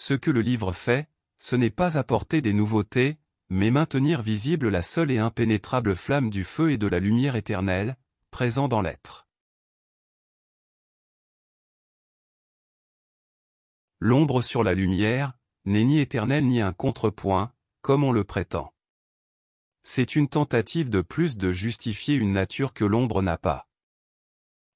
Ce que le livre fait, ce n'est pas apporter des nouveautés, mais maintenir visible la seule et impénétrable flamme du feu et de la lumière éternelle, présent dans l'être. L'ombre sur la lumière n'est ni éternelle ni un contrepoint, comme on le prétend. C'est une tentative de plus de justifier une nature que l'ombre n'a pas.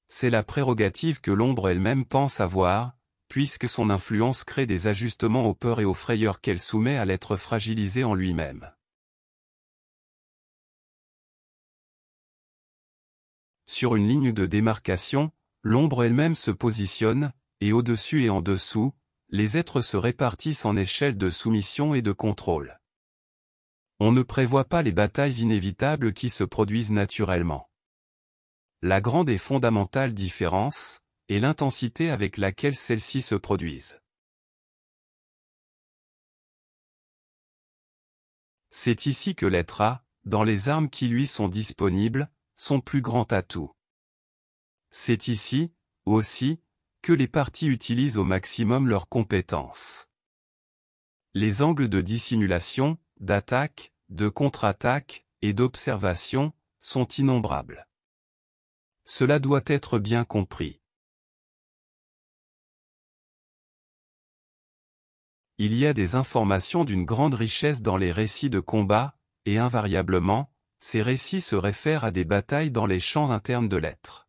C'est la prérogative que l'ombre elle-même pense avoir, puisque son influence crée des ajustements aux peurs et aux frayeurs qu'elle soumet à l'être fragilisé en lui-même. Sur une ligne de démarcation, l'ombre elle-même se positionne, et au-dessus et en dessous, les êtres se répartissent en échelles de soumission et de contrôle. On ne prévoit pas les batailles inévitables qui se produisent naturellement. La grande et fondamentale différence est l'intensité avec laquelle celles-ci se produisent. C'est ici que l'être a, dans les armes qui lui sont disponibles, son plus grand atout. C'est ici, aussi, que les partis utilisent au maximum leurs compétences. Les angles de dissimulation, d'attaque, de contre-attaque, et d'observation, sont innombrables. Cela doit être bien compris. Il y a des informations d'une grande richesse dans les récits de combat, et invariablement, ces récits se réfèrent à des batailles dans les champs internes de l'être.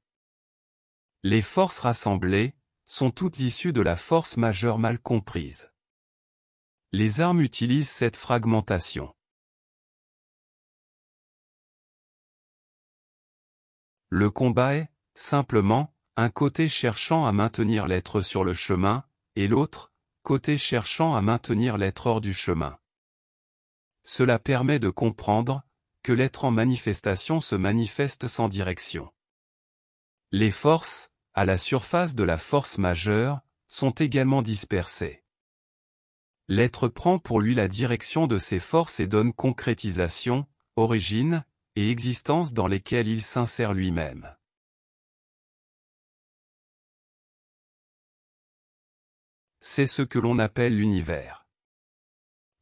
Les forces rassemblées sont toutes issues de la force majeure mal comprise. Les armes utilisent cette fragmentation. Le combat est, simplement, un côté cherchant à maintenir l'être sur le chemin, et l'autre, côté cherchant à maintenir l'être hors du chemin. Cela permet de comprendre que l'être en manifestation se manifeste sans direction. Les forces, à la surface de la force majeure, sont également dispersées. L'être prend pour lui la direction de ces forces et donne concrétisation, origine, et existence dans lesquelles il s'insère lui-même. C'est ce que l'on appelle l'univers.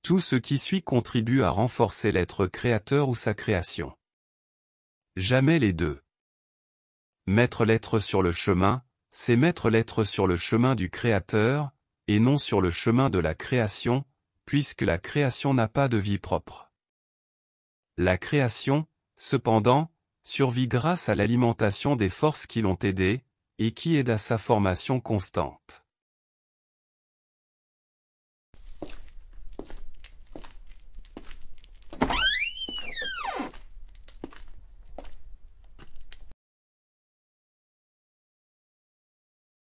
Tout ce qui suit contribue à renforcer l'être créateur ou sa création. Jamais les deux. Mettre l'être sur le chemin, c'est mettre l'être sur le chemin du créateur, et non sur le chemin de la création, puisque la création n'a pas de vie propre. La création, cependant, survit grâce à l'alimentation des forces qui l'ont aidée, et qui aident à sa formation constante.